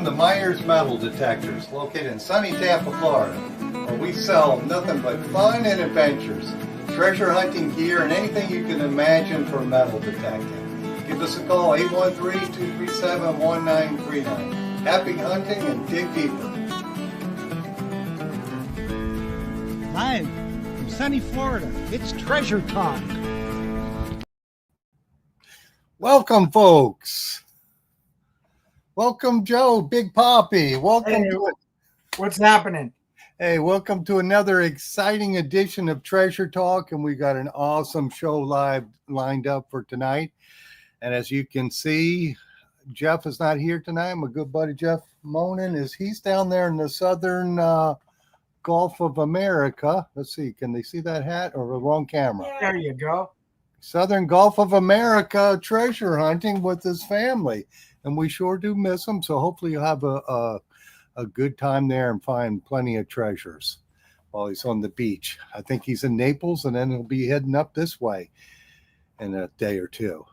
Welcome to Myers Metal Detectors, located in sunny Tampa, Florida, where we sell nothing but fun and adventures, treasure hunting gear, and anything you can imagine for metal detecting. Give us a call, 813-237-1939. Happy hunting and dig deeper. Live from sunny Florida, it's Treasure Talk. Welcome, folks. Welcome, Joe, Big Poppy. Welcome. Hey, what's happening? Hey, welcome to another exciting edition of Treasure Talk, and we got an awesome show lined up for tonight. And as you can see, Jeff is not here tonight. My good buddy Jeff Monin he's down there in the southern Gulf of America. Let's see, can they see that hat or the wrong camera? There you go. Southern Gulf of America treasure hunting with his family. And we sure do miss him. So hopefully you'll have a good time there and find plenty of treasures while he's on the beach. I think he's in Naples, and then he'll be heading up this way in a day or two.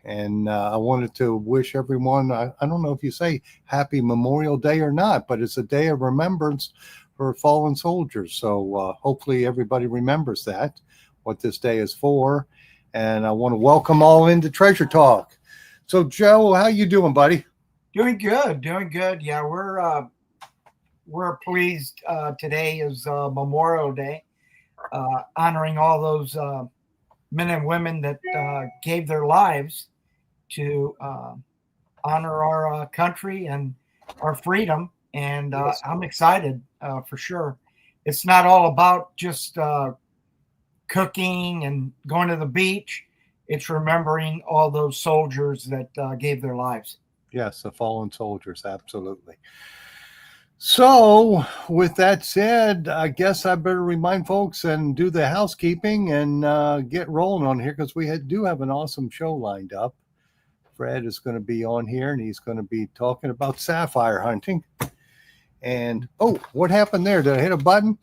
And I wanted to wish everyone, I don't know if you say Happy Memorial Day or not, but it's a day of remembrance for fallen soldiers. So hopefully everybody remembers that, what this day is for. And I want to welcome all into Treasure Talk. So, Joe, how you doing, buddy? Doing good. Yeah, we're pleased. Today is Memorial Day, honoring all those men and women that gave their lives to honor our country and our freedom. And I'm excited for sure. It's not all about just cooking and going to the beach. It's remembering all those soldiers that gave their lives. Yes, the fallen soldiers, absolutely. So, with that said, I guess I better remind folks and do the housekeeping and get rolling on here because we do have an awesome show lined up. Fred is going to be on here, and he's going to be talking about sapphire hunting. And, oh, what happened there? Did I hit a button?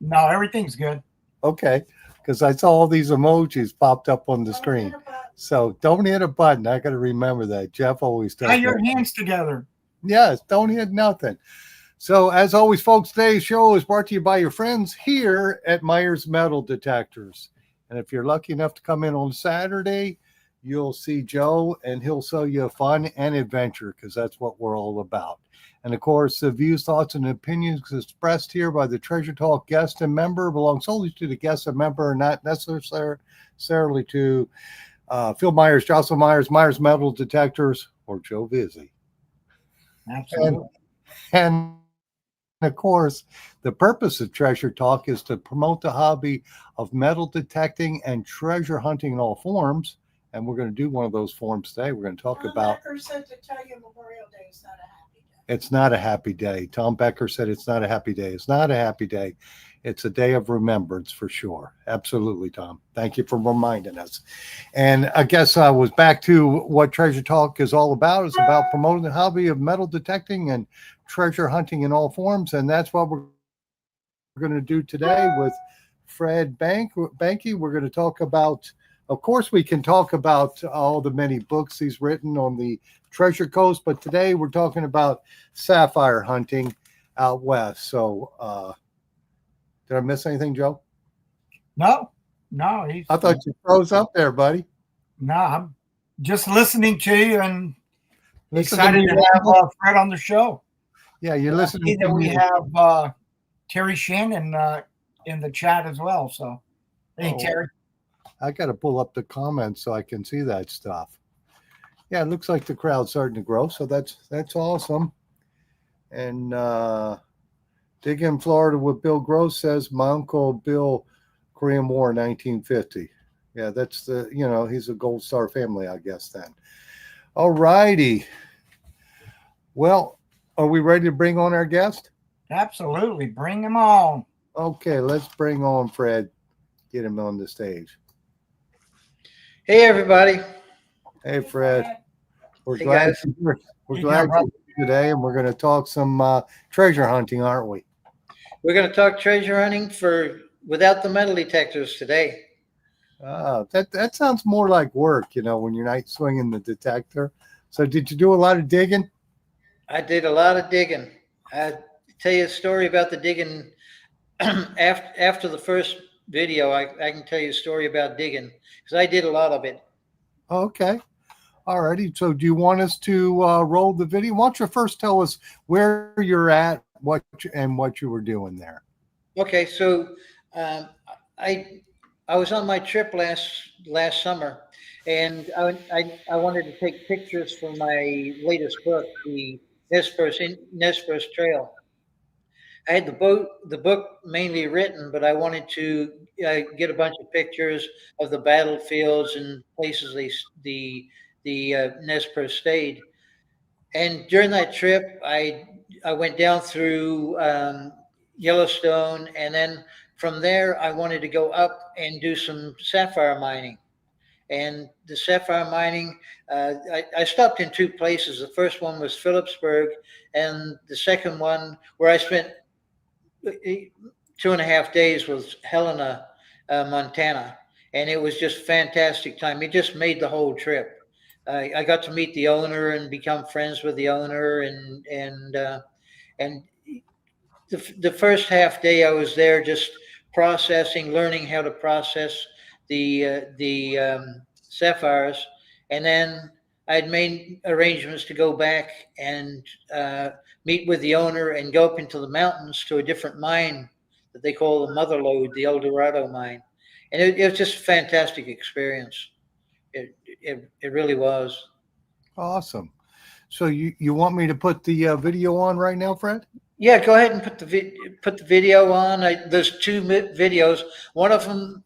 No, everything's good. Okay. Because I saw all these emojis popped up on the screen. So don't hit a button. I got to remember that. Jeff always does. Tie your hands together. Yes, don't hit nothing. So as always, folks, today's show is brought to you by your friends here at Myers Metal Detectors. And if you're lucky enough to come in on Saturday, you'll see Joe, and he'll show you fun and adventure because that's what we're all about. And, of course, the views, thoughts, and opinions expressed here by the Treasure Talk guest and member belong solely to the guest and member and not necessarily to Phil Myers, Jocelyn Myers, Myers Metal Detectors, or Joe Vizzi. Absolutely. And, of course, the purpose of Treasure Talk is to promote the hobby of metal detecting and treasure hunting in all forms. And we're going to do one of those forms today. We're going to talk about. Becker said to tell you Memorial Day is not a happy day. It's not a happy day. Tom Becker said it's not a happy day. It's not a happy day. It's a day of remembrance for sure. Absolutely, Tom. Thank you for reminding us. And I guess I was back to what Treasure Talk is all about. It's about promoting the hobby of metal detecting and treasure hunting in all forms. And that's what we're going to do today with Fred Banke. We're going to talk about, of course, we can talk about all the many books he's written on the Treasure Coast, but today we're talking about sapphire hunting out west. So, did I miss anything, Joe? No. I thought you froze up there, buddy. No, I'm just listening to you and Listen excited to to have Fred on the show. Yeah, you're listening. That we have Terry Shannon in the chat as well. So, hey, Terry. I got to pull up the comments so I can see that stuff. Yeah, it looks like the crowd's starting to grow, so that's awesome. And Dig in Florida with Bill Gross says, my uncle Bill, Korean War, 1950. Yeah, that's he's a Gold Star family, I guess then. All righty. Well, are we ready to bring on our guest? Absolutely. Bring him on. Okay, let's bring on Fred. Get him on the stage. Hey, everybody. Hey, Fred. We're Hey, glad guys. you're here today, and we're going to talk some treasure hunting, aren't we? We're going to talk treasure hunting without the metal detectors today. That sounds more like work, when you're not swinging the detector. So did you do a lot of digging? I did a lot of digging. I tell you a story about the digging after the first video. I can tell you a story about digging because I did a lot of it. Okay. All righty. So do you want us to roll the video? Why don't you first tell us where you're at, what you were doing there? Okay, so um, I I was on my trip last summer, and I wanted to take pictures for my latest book, the Nez Perce Trail. I had the book mainly written, but I wanted to get a bunch of pictures of the battlefields and places the Nez Perce stayed. And during that trip, I went down through Yellowstone, and then from there, I wanted to go up and do some sapphire mining. And the sapphire mining, I stopped in two places. The first one was Phillipsburg, and the second one, where I spent 2.5 days, was Helena, Montana, and it was just fantastic time. It just made the whole trip. I got to meet the owner and become friends with the owner, and the first half day I was there just processing, learning how to process the sapphires, and then I'd made arrangements to go back and uh, meet with the owner and go up into the mountains to a different mine that they call the Mother Lode, the El Dorado mine, and it was just a fantastic experience. It really was. Awesome. So you want me to put the video on right now, Fred? Yeah, go ahead and put the video on. There's two videos. One of them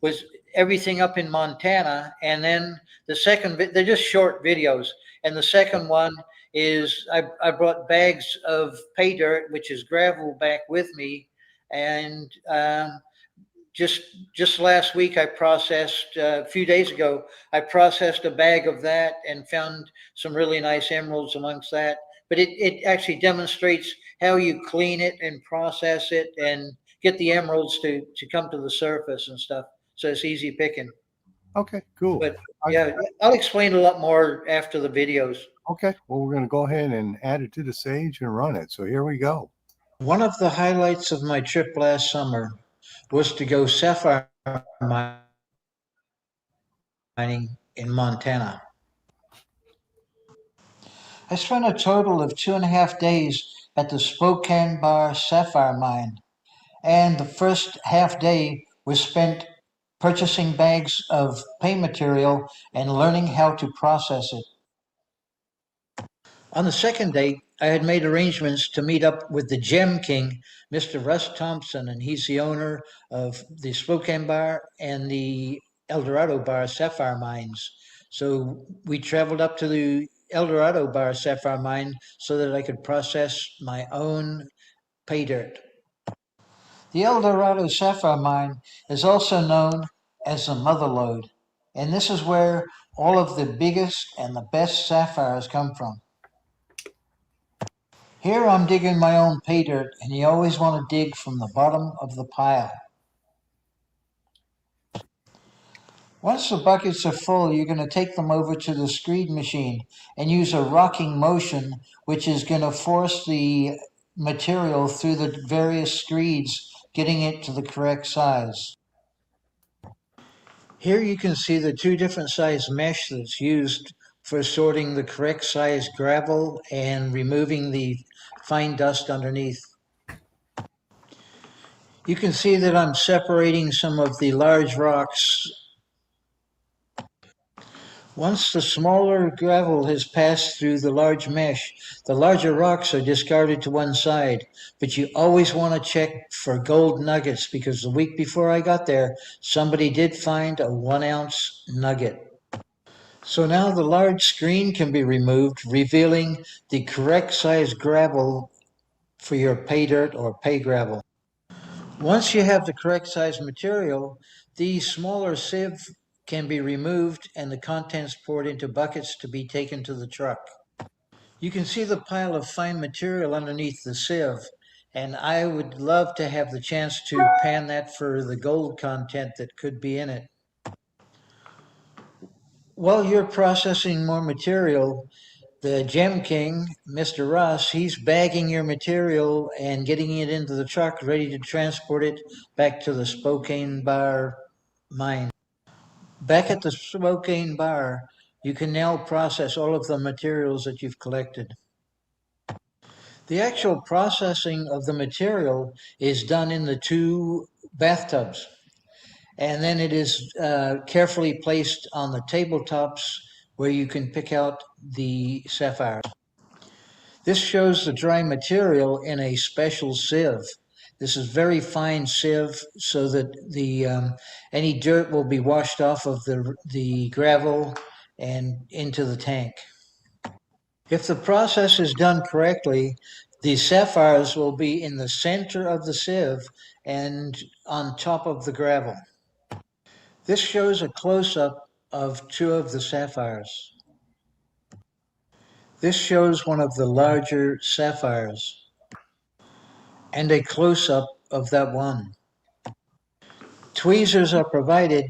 was everything up in Montana, and then the second they're just short videos. And the second one is I brought bags of pay dirt, which is gravel, back with me, and just last week I processed a few days ago. I processed a bag of that and found some really nice emeralds amongst that. But it actually demonstrates how you clean it and process it and get the emeralds to come to the surface and stuff. So it's easy picking. Okay, cool. But yeah, I'll explain a lot more after the videos. Okay, well, we're going to go ahead and add it to the stage and run it. So here we go. One of the highlights of my trip last summer was to go sapphire mining in Montana. I spent a total of 2.5 days at the Spokane Bar Sapphire Mine, and the first half day was spent purchasing bags of pay material and learning how to process it. On the second day, I had made arrangements to meet up with the Gem King, Mr. Russ Thompson, and he's the owner of the Spokane Bar and the El Dorado Bar Sapphire Mines. So we traveled up to the El Dorado Bar Sapphire Mine so that I could process my own pay dirt. The El Dorado Sapphire Mine is also known as the Mother Lode, and this is where all of the biggest and the best sapphires come from. Here I'm digging my own pay dirt, and you always want to dig from the bottom of the pile. Once the buckets are full, you're going to take them over to the screed machine and use a rocking motion, which is going to force the material through the various screeds, getting it to the correct size. Here you can see the two different size mesh that's used for sorting the correct size gravel and removing the fine dust underneath. You can see that I'm separating some of the large rocks. Once the smaller gravel has passed through the large mesh, the larger rocks are discarded to one side. But you always want to check for gold nuggets because the week before I got there, somebody did find a 1 ounce nugget. So now the large screen can be removed, revealing the correct size gravel for your pay dirt or pay gravel. Once you have the correct size material, the smaller sieve can be removed and the contents poured into buckets to be taken to the truck. You can see the pile of fine material underneath the sieve, and I would love to have the chance to pan that for the gold content that could be in it. While you're processing more material, the Gem King, Mr. Ross, he's bagging your material and getting it into the truck, ready to transport it back to the Spokane Bar mine. Back at the Spokane Bar, you can now process all of the materials that you've collected. The actual processing of the material is done in the 2 bathtubs, and then it is carefully placed on the tabletops where you can pick out the sapphires. This shows the dry material in a special sieve. This is very fine sieve so that any dirt will be washed off of the gravel and into the tank. If the process is done correctly, the sapphires will be in the center of the sieve and on top of the gravel. This shows a close-up of 2 of the sapphires. This shows one of the larger sapphires and a close-up of that one. Tweezers are provided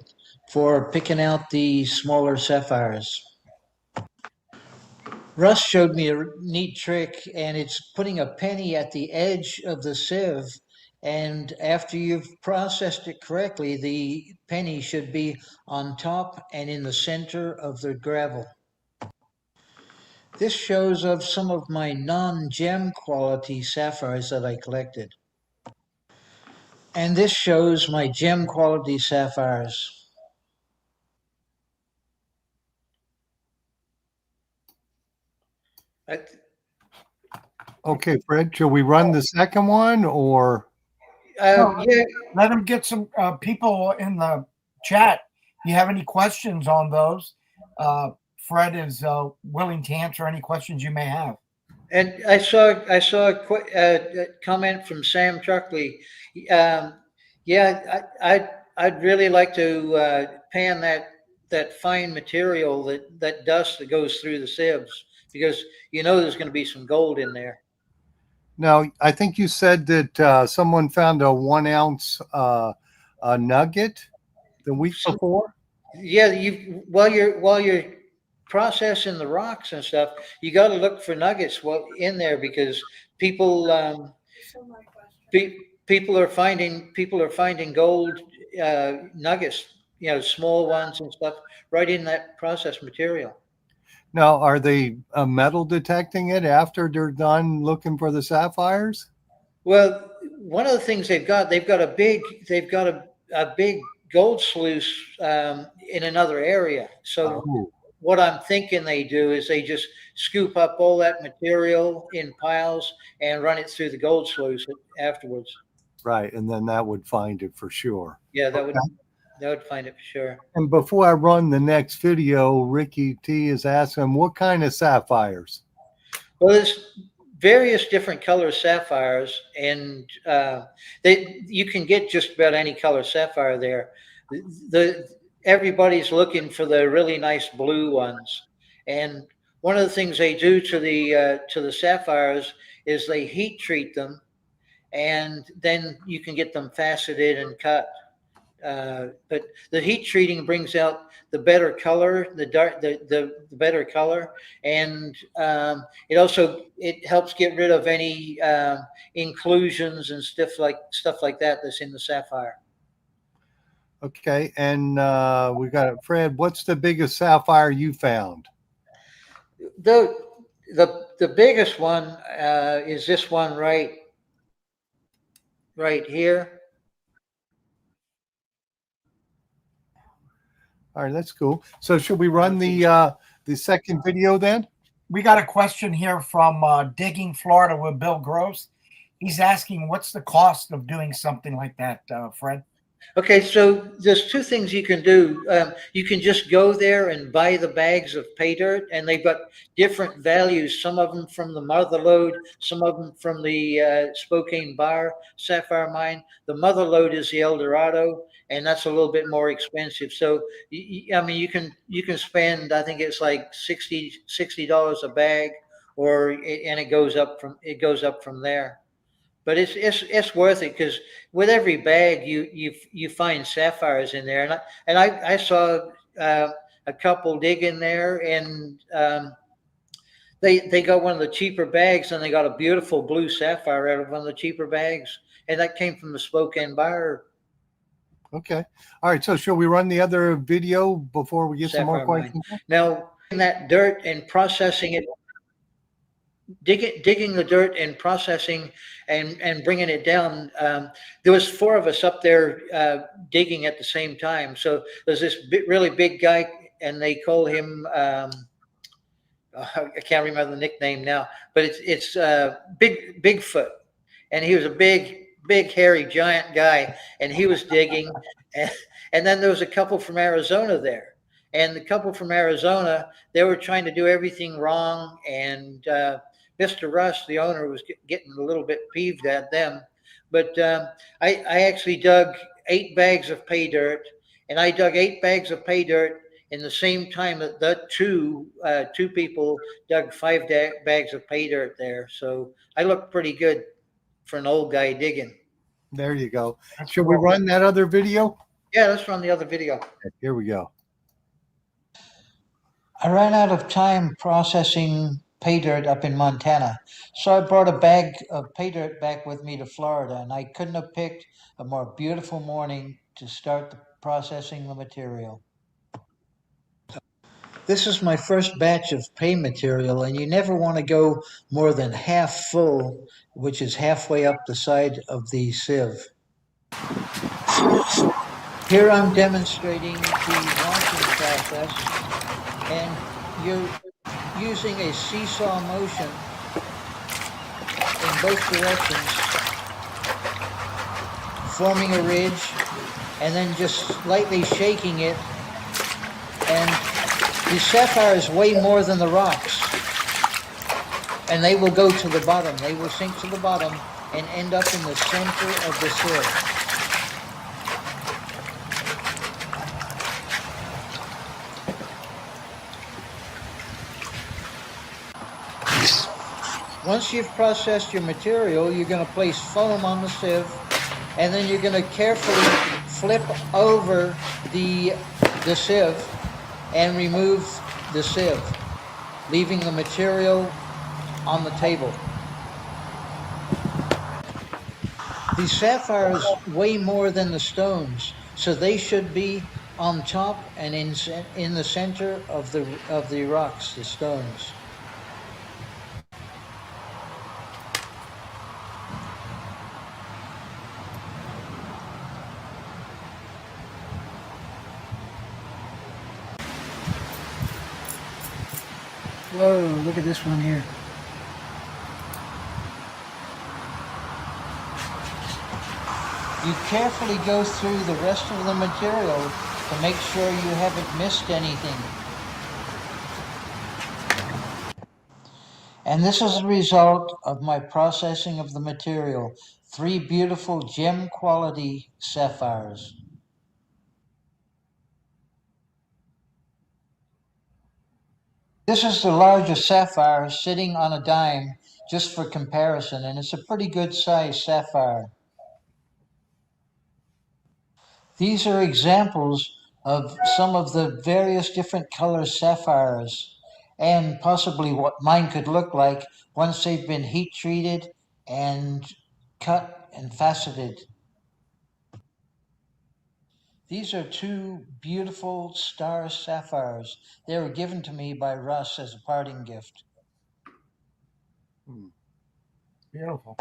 for picking out the smaller sapphires. Russ showed me a neat trick, and it's putting a penny at the edge of the sieve, and after you've processed it correctly, the penny should be on top and in the center of the gravel. This shows of some of my non-gem quality sapphires that I collected. And this shows my gem quality sapphires. Okay, Fred, shall we run the second one or? Yeah, Let them get some people in the chat. If you have any questions on those, Fred is willing to answer any questions you may have. and I saw a comment from Sam Chuckley. Yeah, I'd really like to pan that fine material, that dust that goes through the sieves, because there's going to be some gold in there. Now, I think you said that someone found a 1 ounce nugget the week before. Yeah, while you're processing the rocks and stuff, you got to look for nuggets in there, because people So my question. people are finding gold nuggets, small ones and stuff, right in that processed material. Now, are they metal detecting it after they're done looking for the sapphires? Well, one of the things they've got a big gold sluice in another area. So Oh, what I'm thinking they do is they just scoop up all that material in piles and run it through the gold sluice afterwards. right. And then that would find it for sure. Yeah, that Okay. would find it for sure. And before I run the next video, Ricky T is asking, what kind of sapphires? Well, there's various different color sapphires, and you can get just about any color sapphire there. Everybody's looking for the really nice blue ones, and one of the things they do to the sapphires is they heat treat them, and then you can get them faceted and cut. But the heat treating brings out the better color, the better color, and it helps get rid of any inclusions and stuff like that that's in the sapphire. Okay. And we got it. Fred, what's the biggest sapphire you found? The biggest one is this one right here. All right, that's cool. So should we run the second video then? We got a question here from Digging Florida with Bill Gross. He's asking, what's the cost of doing something like that, Fred? Okay, so there's 2 things you can do. You can just go there and buy the bags of pay dirt, and they've got different values. Some of them from the Mother Lode, some of them from the Spokane Bar Sapphire Mine. The Mother Lode is the El Dorado, and that's a little bit more expensive. So I mean, you can spend, I think it's like $60 a bag, and it goes up from there. But it's worth it, because with every bag you find sapphires in there, and I saw a couple dig in there, and They got one of the cheaper bags, and they got a beautiful blue sapphire out of one of the cheaper bags, and that came from the Spokane buyer. Okay. All right. So shall we run the other video before we get some more Sapphire mine. questions? Now, that dirt and processing it, digging the dirt and processing and bringing it down. There was four of us up there digging at the same time. So there's this really big guy, and they call him. I can't remember the nickname now, but it's Bigfoot, and he was a big hairy giant guy, and he was digging, and then there was a couple from Arizona there, and the couple from Arizona, they were trying to do everything wrong, and Mr. Russ, the owner, was getting a little bit peeved at them, but I actually dug 8 bags of pay dirt, and I dug 8 bags of pay dirt in the same time that the two people dug 5 bags of pay dirt there. So I look pretty good for an old guy digging. There you go. Should we run that other video? Yeah, let's run the other video. Here we go. I ran out of time processing pay dirt up in Montana, so I brought a bag of pay dirt back with me to Florida, and I couldn't have picked a more beautiful morning to start processing the material. This is my first batch of pay material, and you never want to go more than half full, which is halfway up the side of the sieve. Here I'm demonstrating the washing process, and you're using a seesaw motion in both directions, forming a ridge, and then just slightly shaking it, and the sapphires weigh more than the rocks, and they will go to the bottom. They will sink to the bottom and end up in the center of the sieve. Once you've processed your material, you're going to place foam on the sieve, and then you're going to carefully flip over the sieve and remove the sieve, leaving the material on the table. The sapphires weigh more than the stones, so they should be on top and in the center of the rocks, the stones. Whoa, look at this one here. You carefully go through the rest of the material to make sure you haven't missed anything. And this is the result of my processing of the material. 3 beautiful gem quality sapphires. This is the largest sapphire sitting on a dime, just for comparison, and it's a pretty good size sapphire. These are examples of some of the various different color sapphires, and possibly what mine could look like once they've been heat treated and cut and faceted. These are 2 beautiful star sapphires. They were given to me by Russ as a parting gift. Beautiful.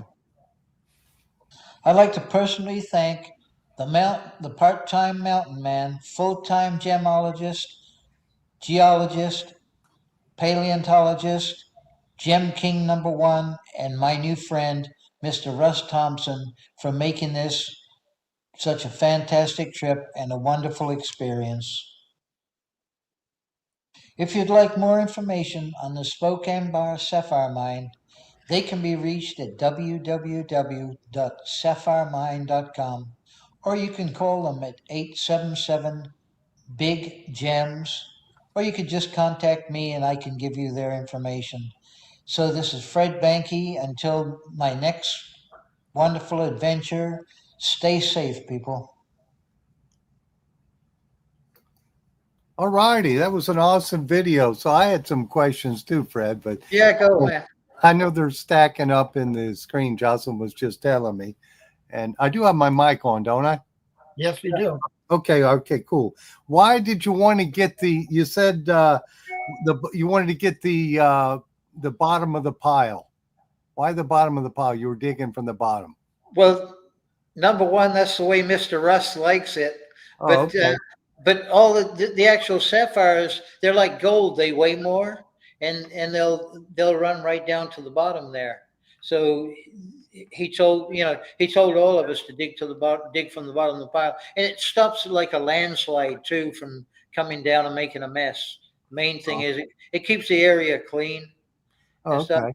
I'd like to personally thank the part-time mountain man, full-time gemologist, geologist, paleontologist, Gem King #1, and my new friend, Mr. Russ Thompson, for making this such a fantastic trip and a wonderful experience. If you'd like more information on the Spokane Bar Sapphire Mine, they can be reached at www.sapphiremine.com, or you can call them at 877-BIG-GEMS, or you could just contact me and I can give you their information. So this is Fred Banke. Until my next wonderful adventure, stay safe, people. All righty. That was an awesome video. So I had some questions too, Fred, but Yeah, go ahead. I know they're stacking up in the screen. Jocelyn was just telling me. And I do have my mic on, don't I? Yes, we do. Okay, cool. Why did you want to get you said you wanted to get the bottom of the pile. Why the bottom of the pile? You were digging from the bottom. Well, number one, that's the way Mr. Russ likes it. Oh, But okay. but all the actual sapphires, they're like gold. They weigh more, and they'll run right down to the bottom there. So he told all of us to dig to the bottom, dig from the bottom of the pile, and it stops like a landslide too from coming down and making a mess. Main thing Oh, is it keeps the area clean and stuff. okay.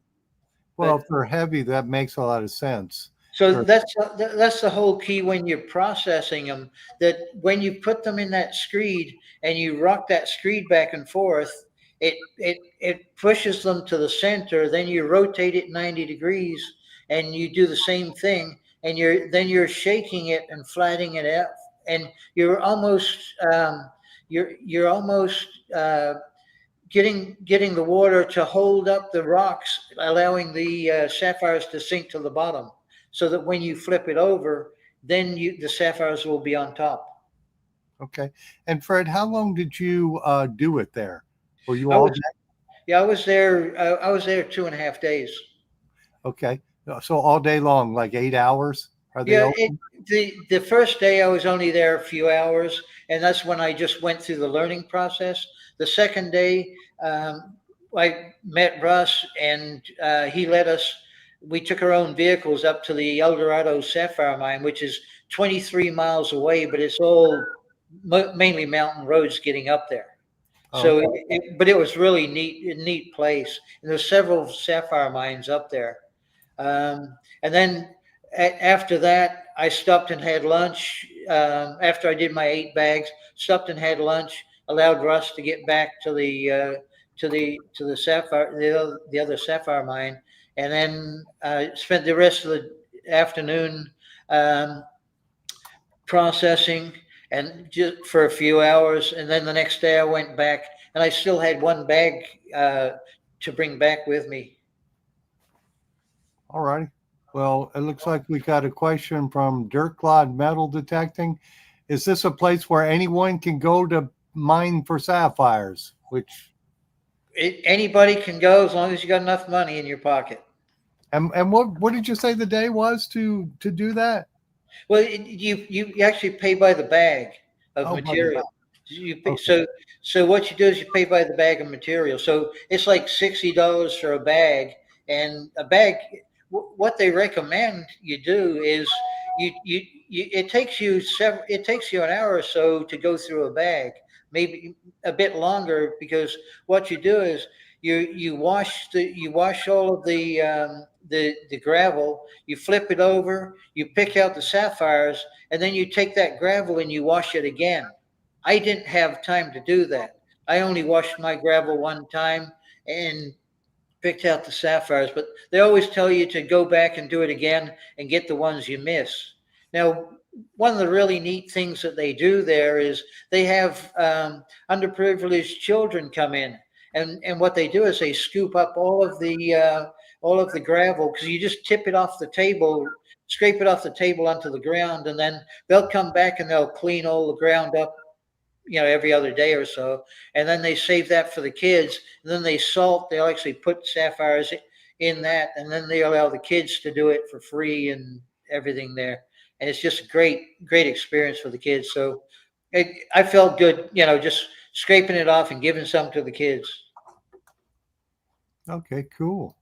Well, But if they're heavy, that makes a lot of sense. so They're- that's the whole key when you're processing them. That when you put them in that screed and you rock that screed back and forth, it pushes them to the center. Then you rotate it 90 degrees, and you do the same thing. And you're shaking it and flattening it out, and you're almost getting the water to hold up the rocks, allowing the sapphires to sink to the bottom, so that when you flip it over, then the sapphires will be on top. okay. And Fred, how long did you do it there? Were you I all was Yeah, I was there. I was there 2.5 days. okay? So all day long, like 8 hours? Are they Yeah, open? the first day I was only there a few hours, and that's when I just went through the learning process. The second day, I met Russ, and he let us. We took our own vehicles up to the El Dorado Sapphire Mine, which is 23 miles away, but it's all mainly mountain roads getting up there. Oh, So, but it was really neat, a neat place. And there's several sapphire mines up there. And then after that, I stopped and had lunch. After I did my 8 bags, stopped and had lunch. Allowed Russ to get back to the sapphire, the other sapphire mine, and then spent the rest of the afternoon um, processing and just for a few hours. And then the next day I went back, and I still had 1 bag to bring back with me. all righty. Well, it looks like we got a question from Dirt Clod Metal Detecting. Is this a place where anyone can go to mine for sapphires? Which Anybody can go as long as you got enough money in your pocket. and what did you say the day was to do that? Well, you actually pay by the bag of Oh, by the material. back. You pay, Okay. so what you do is you pay by the bag of material. So it's like $60 for a bag, and a bag. What they recommend you do is it takes you an hour or so to go through a bag, maybe a bit longer, because what you do is you wash all of the gravel, you flip it over, you pick out the sapphires, and then you take that gravel and you wash it again. I didn't have time to do that. I only washed my gravel one time and picked out the sapphires, but they always tell you to go back and do it again and get the ones you miss. Now, one of the really neat things that they do there is they have underprivileged children come in, and what they do is they scoop up all of the gravel, because you just tip it off the table, scrape it off the table onto the ground, and then they'll come back and they'll clean all the ground up, every other day or so. And then they save that for the kids. And then they'll actually put sapphires in that. And then they allow the kids to do it for free and everything there. And it's just a great experience for the kids. So I felt good, just scraping it off and giving some to the kids. Okay, cool.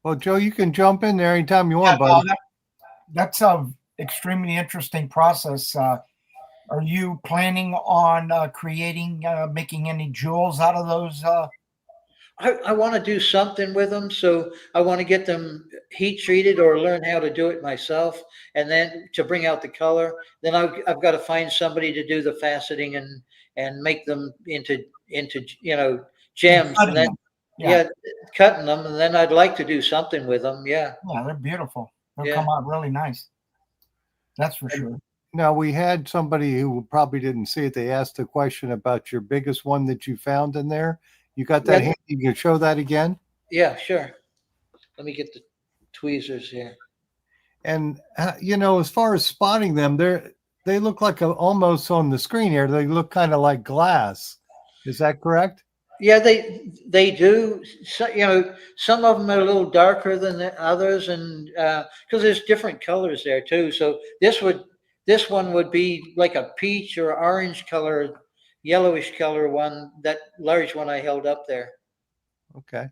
Well, Joe, you can jump in there anytime you Yeah, want, buddy. that's a extremely interesting process. Are you planning on making any jewels out of those? I want to do something with them, so I want to get them heat treated or learn how to do it myself, and then to bring out the color. Then I've got to find somebody to do the faceting and make them into gems, Cutting and then them? Yeah, cutting them, and then I'd like to do something with them. Yeah, yeah, they're beautiful. They'll yeah. come out really nice. That's for sure. Now we had somebody who probably didn't see it. They asked a question about your biggest one that you found in there. You got that Yeah. handy? You can show that again. Yeah, sure. Let me get the tweezers here. And as far as spotting them, they look like almost on the screen here. They look kind of like glass. Is that correct? Yeah, they do. So, some of them are a little darker than the others, and because there's different colors there too. So this one would be like a peach or orange color, yellowish color one. That large one I held up there. Okay.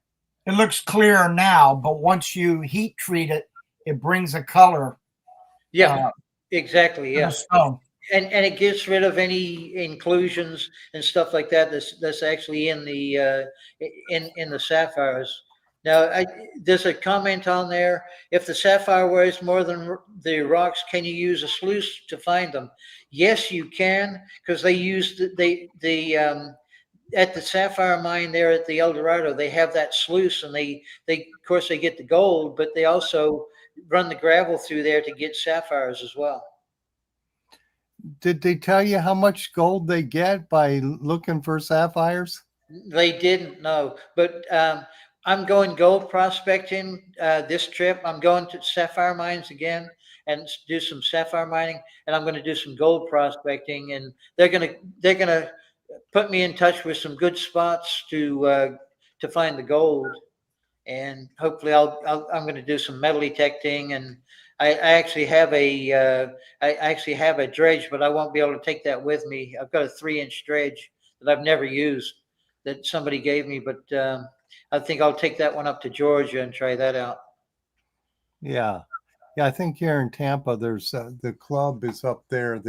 It looks clearer now, but once you heat treat it, it brings a color Yeah, uh, exactly. to the Yeah, stone. and it gets rid of any inclusions and stuff like that. That's actually in the in the sapphires. Now, there's a comment on there. If the sapphire weighs more than the rocks, can you use a sluice to find them? Yes, you can, because they use the at the sapphire mine there at the El Dorado. They have that sluice, and they of course they get the gold, but they also run the gravel through there to get sapphires as well. Did they tell you how much gold they get by looking for sapphires? They didn't know, but I'm going gold prospecting this trip. I'm going to sapphire mines again and do some sapphire mining, and I'm going to do some gold prospecting. And they're gonna put me in touch with some good spots to find the gold. And hopefully I'm going to do some metal detecting. And I actually have a dredge, but I won't be able to take that with me. I've got a 3-inch dredge that I've never used that somebody gave me, but I think I'll take that one up to Georgia and try that out. Yeah. Yeah, I think here in Tampa, there's the club is up there.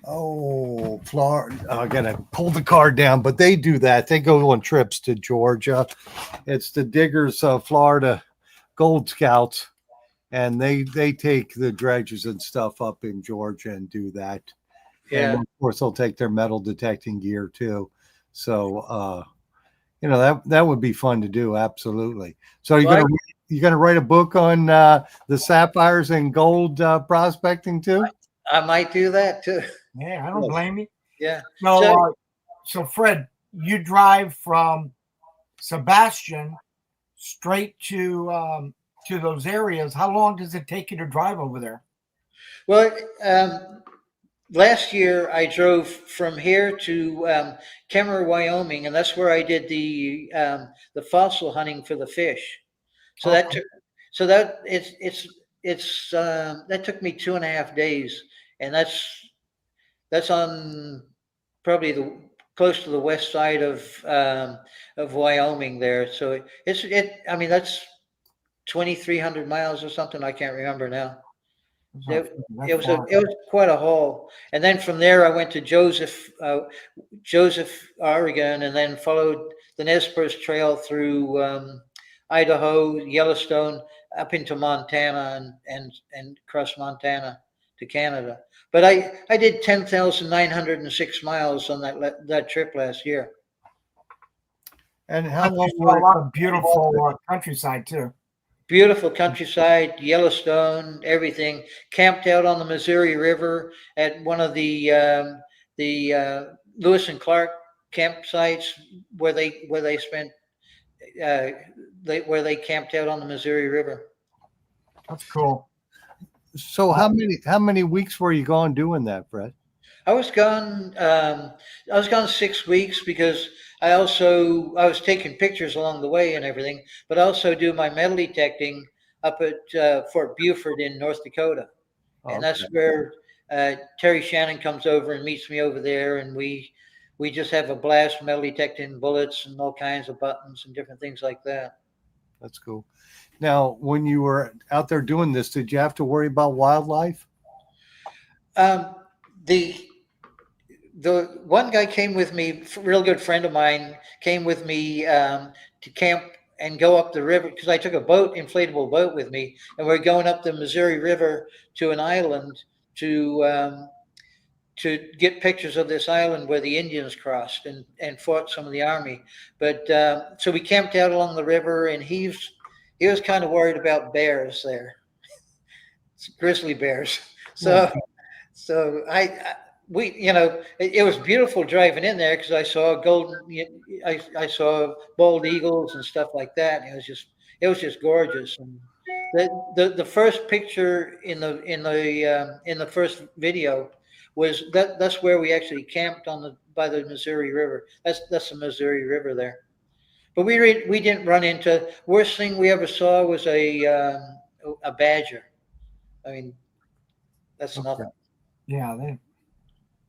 Florida. I gotta pull the card down, but they do that. They go on trips to Georgia. It's the Diggers, Florida Gold Scouts, and they take the dredges and stuff up in Georgia and do that. And Yeah. of course, they'll take their metal detecting gear too. So, that would be fun to do. Absolutely. So you're gonna write a book on the sapphires and gold prospecting too? I might do that too. Yeah, I don't Yes. blame you. Yeah. So Fred, you drive from Sebastian straight to those areas. How long does it take you to drive over there? Well, last year I drove from here to Kemmer, Wyoming, and that's where I did the fossil hunting for the fish. So that Okay. took so that it's that took me 2.5 days, and that's on probably the close to the west side of Wyoming there. So I mean that's 2,300 miles or something. I can't remember now. It, That's far. it was quite a haul. And then from there I went to Joseph, Oregon, and then followed the Nez Perce Trail through Idaho, Yellowstone, up into Montana, and across Montana to Canada. But I did 10,906 miles on that trip last year. And I how long saw a were lot of beautiful countryside too. Beautiful countryside, Yellowstone, everything. Camped out on the Missouri River at one of the Lewis and Clark campsites where they spent where they camped out on the Missouri River. That's cool. so how many weeks were you gone doing that, Fred? I was gone. I was gone 6 weeks because I was taking pictures along the way and everything, but I also do my metal detecting up at Fort Buford in North Dakota, and that's Okay. where Terry Shannon comes over and meets me over there, and we just have a blast metal detecting bullets and all kinds of buttons and different things like that. That's cool. Now, when you were out there doing this, did you have to worry about wildlife? Um, the the one guy came with me, a real good friend of mine, came with me to camp and go up the river because I took a inflatable boat with me, and we're going up the Missouri River to an island to get pictures of this island where the Indians crossed and fought some of the army. But so we camped out along the river, and he was kind of worried about bears there, grizzly bears. Yeah. So So we, it was beautiful driving in there because I saw I saw bald eagles and stuff like that. And it was just gorgeous. And the first picture in the first video was that's where we actually camped by the Missouri River. That's the Missouri River there. But we didn't run into. Worst thing we ever saw was a badger. I mean, that's Okay. nothing. Yeah,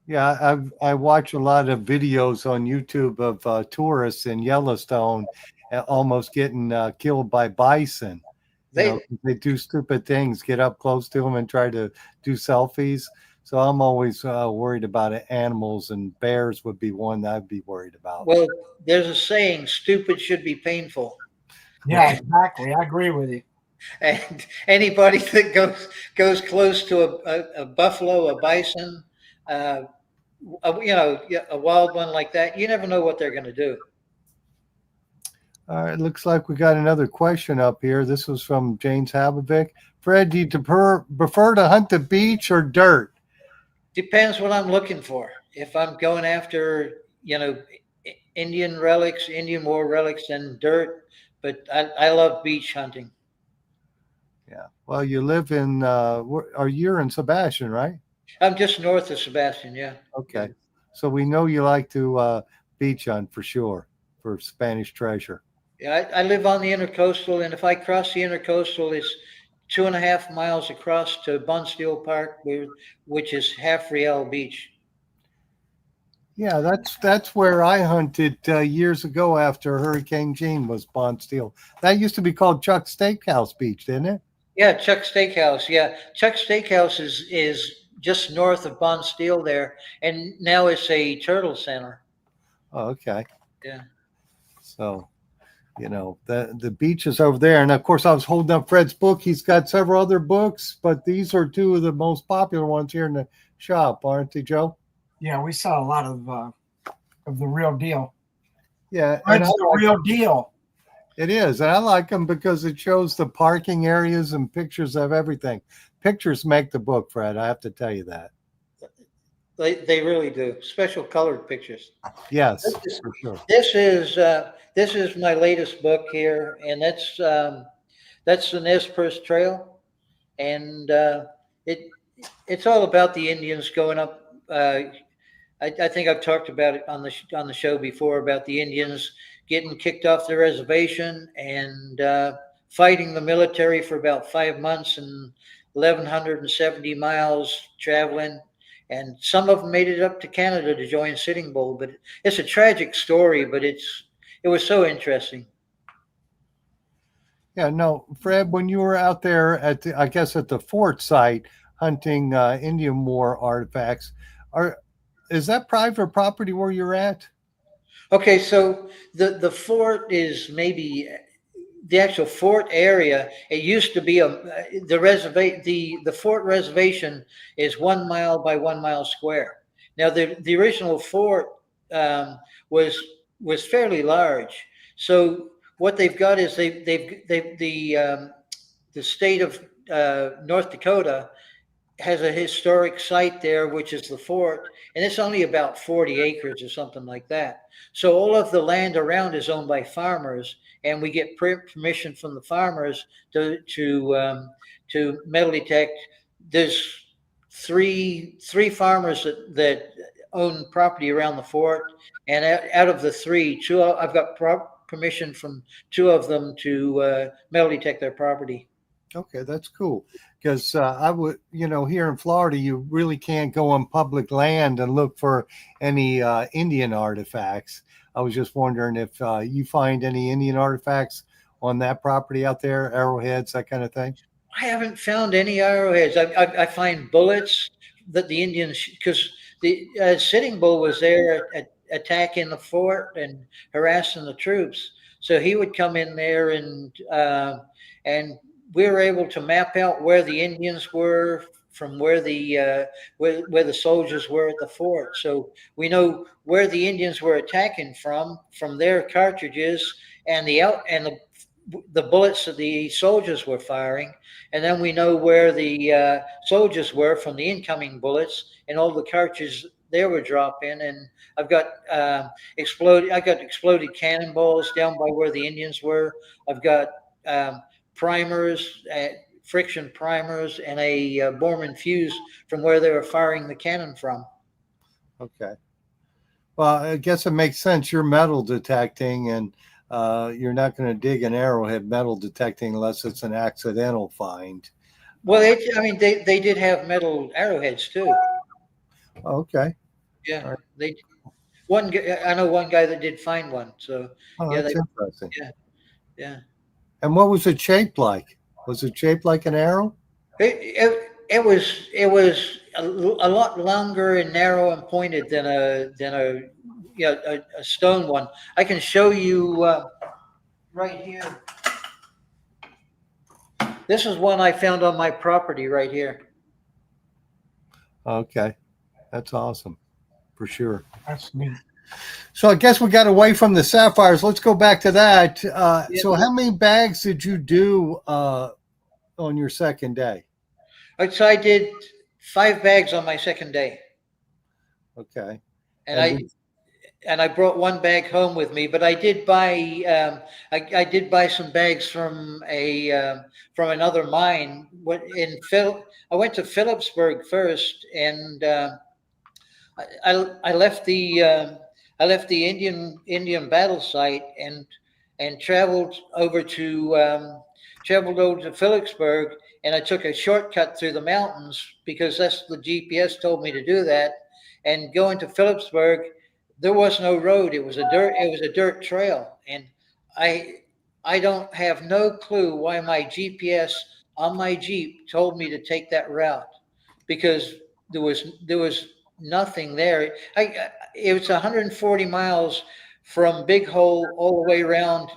Yeah, I watch a lot of videos on YouTube of tourists in Yellowstone almost getting killed by bison. They They do stupid things, get up close to them and try to do selfies. So I'm always worried about it. Animals, and bears would be one that I'd be worried about. Well, there's a saying, stupid should be painful. yeah, exactly. I agree with you. And anybody that goes close to a buffalo, a bison, a wild one like that, you never know what they're going to do. All right, looks like we got another question up here. This was from James Habovic. Fred, do you prefer to hunt the beach or dirt? Depends what I'm looking for. If I'm going after, Indian relics, Indian war relics, and dirt, but I love beach hunting. Yeah. Well, you live in, you're in Sebastian, right? I'm just north of Sebastian, yeah. Okay. So we know you like to beach hunt for sure, for Spanish treasure. Yeah, I live on the intercoastal, and if I cross the intercoastal, it's 2.5 miles across to Bonsteel Park, which is Half Riel Beach. Yeah, that's where I hunted years ago after Hurricane Gene was Bonsteel. That used to be called Chuck Steakhouse Beach, didn't it? Yeah, Chuck Steakhouse. Yeah, Chuck Steakhouse is just north of Bonsteel there, and now it's a turtle center. Oh, okay. Yeah. So, the beach is over there. And of course, I was holding up Fred's book. He's got several other books, but these are two of the most popular ones here in the shop, aren't they, Joe? Yeah, we saw a lot of the real deal. Yeah. It's the real deal. It is. And I like them because it shows the parking areas and pictures of everything. Pictures make the book, Fred. I have to tell you that. They really do. Special colored pictures. Yes, for sure. This is my latest book here, and that's the Nez Perce Trail, and it's all about the Indians going up. I think I've talked about it on the show before about the Indians getting kicked off the reservation and fighting the military for about 5 months and 1,170 miles traveling. And some of them made it up to Canada to join Sitting Bull, but it's a tragic story, but it was so interesting. Yeah, no, Fred, when you were out there at the fort site hunting Indian War artifacts, is that private property where you're at? Okay, so the fort is maybe the actual fort area. It used to be the fort reservation is 1 mile by 1 mile square. Now the original fort was fairly large. So what they've got is the state of North Dakota has a historic site there, which is the fort, and it's only about 40 acres or something like that. So all of the land around is owned by farmers, and we get permission from the farmers to metal detect. There's three farmers that own property around the fort, and out of the three, I've got permission from two of them to metal detect their property. Okay, that's cool. Because I would, here in Florida, you really can't go on public land and look for any Indian artifacts. I was just wondering if you find any Indian artifacts on that property out there, arrowheads, that kind of thing. I haven't found any arrowheads. I find bullets that the Indians, because the Sitting Bull was there attacking the fort and harassing the troops. So he would come in there and we were able to map out where the Indians were from where the soldiers were at the fort. So we know where the Indians were attacking from their cartridges and the bullets that the soldiers were firing, and then we know where the soldiers were from the incoming bullets and all the cartridges they were dropping. And I've got exploded cannonballs down by where the Indians were. I've got primers, friction primers, and a Borman fuse from where they were firing the cannon from. Okay. Well, I guess it makes sense. You're metal detecting, and you're not going to dig an arrowhead metal detecting unless it's an accidental find. Well, they did have metal arrowheads too. Okay. Yeah, All right. I know one guy that did find one. So Oh, yeah, that's interesting. yeah. And what was it shaped like? Was it shaped like an arrow? It was a lot longer and narrow and pointed than a stone one. I can show you right here. This is one I found on my property right here. Okay. That's awesome. For sure. That's neat. So I guess we got away from the sapphires. Let's go back to that. So how many bags did you do on your second day? So I did 5 bags on my second day. Okay. And I brought 1 bag home with me, but I did buy I did buy some bags from another mine. I went to Phillipsburg first, and I left the Indian battle site and traveled over to Phillipsburg, and I took a shortcut through the mountains because that's the GPS told me to do that. And going to Phillipsburg, there was no road. It was a dirt trail, and I don't have no clue why my GPS on my Jeep told me to take that route, because there was nothing there. It was 140 miles from Big Hole all the way around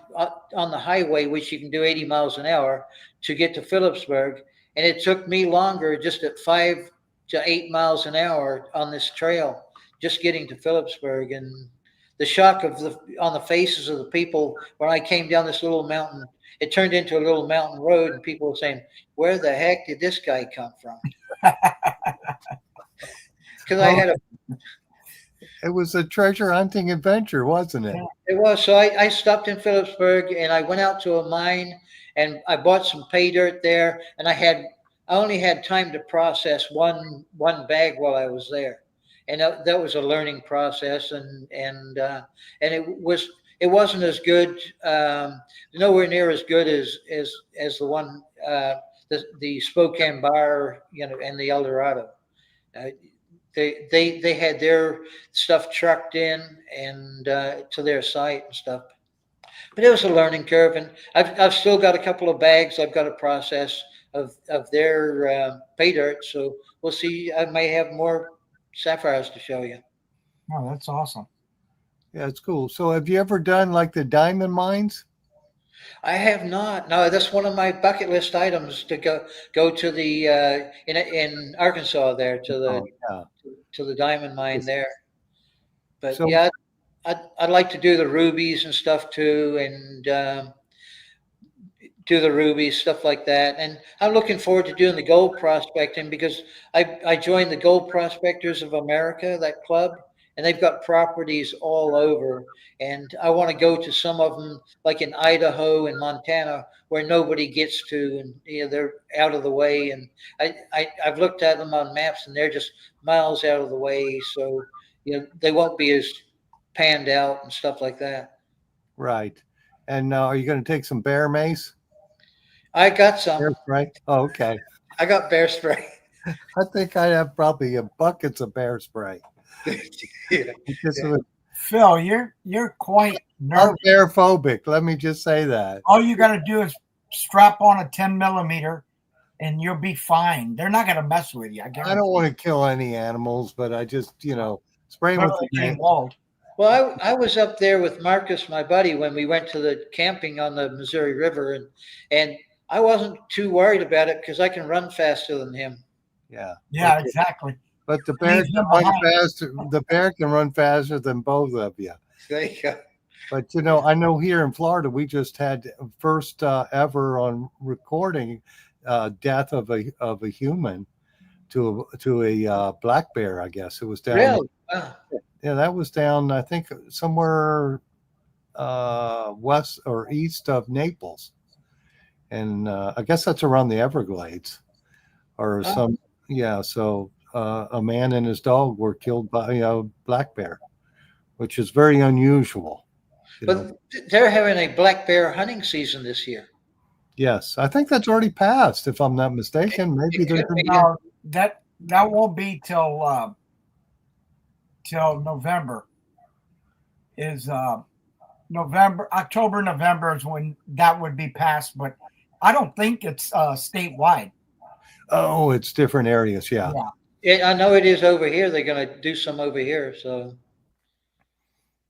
on the highway, which you can do 80 miles an hour to get to Phillipsburg, and it took me longer just at 5 to 8 miles an hour on this trail, just getting to Phillipsburg. And the shock on the faces of the people when I came down this little mountain, it turned into a little mountain road, and people were saying, "Where the heck did this guy come from?" Because It was a treasure hunting adventure, wasn't it? it was. So I stopped in Phillipsburg, and I went out to a mine, and I bought some pay dirt there, and I only had time to process one bag while I was there, and that was a learning process, and it wasn't as good, nowhere near as good as the one the Spokane Bar, and the El Dorado. They had their stuff trucked in and to their site and stuff, but it was a learning curve. And I've still got a couple of bags I've got to process of their pay dirt, so we'll see. I may have more sapphires to show you. Oh, that's awesome. Yeah, it's cool. So have you ever done like the diamond mines? I have not. No, that's one of my bucket list items to go to the in Arkansas there to the diamond mine there. But So- yeah, I'd like to do the rubies and stuff too, and do the rubies, stuff like that. And I'm looking forward to doing the gold prospecting, because I joined the Gold Prospectors of America, that club, and they've got properties all over. And I want to go to some of them, like in Idaho and Montana, where nobody gets to, and they're out of the way. And I've looked at them on maps, and they're just miles out of the way, so they won't be as panned out and stuff like that. Right. And are you going to take some bear mace? I got some. Bear spray? Oh, okay. I got bear spray. I think I have probably buckets of bear spray. Yeah. Phil, you're quite I'm nervous. bear phobic. Let me just say that. All you got to do is strap on a 10 millimeter, and you'll be fine. They're not going to mess with you. I don't want to kill any animals, but I just, spray them with the Came mace. walled. Well, I was up there with Marcus, my buddy, when we went to the camping on the Missouri River, and I wasn't too worried about it because I can run faster than him. Yeah. Yeah, exactly. But the bear Leave can them run behind. faster. The bear can run faster than both of you. There you go. But I know here in Florida, we just had first ever on recording death of a human to a black bear. I guess it was down. Really? Wow. Yeah, that was down. I think somewhere west or east of Naples, and I guess that's around the Everglades or Oh, some. Yeah, so a man and his dog were killed by a black bear, which is very unusual. but they're having a black bear hunting season this year. Yes, I think that's already passed, if I'm not mistaken. Maybe It there's could been. be. Yeah. That won't be till November. Is November, October, November is when that would be passed, but I don't think it's statewide. Oh, it's different areas. Yeah, I know it is over here. They're going to do some over here. So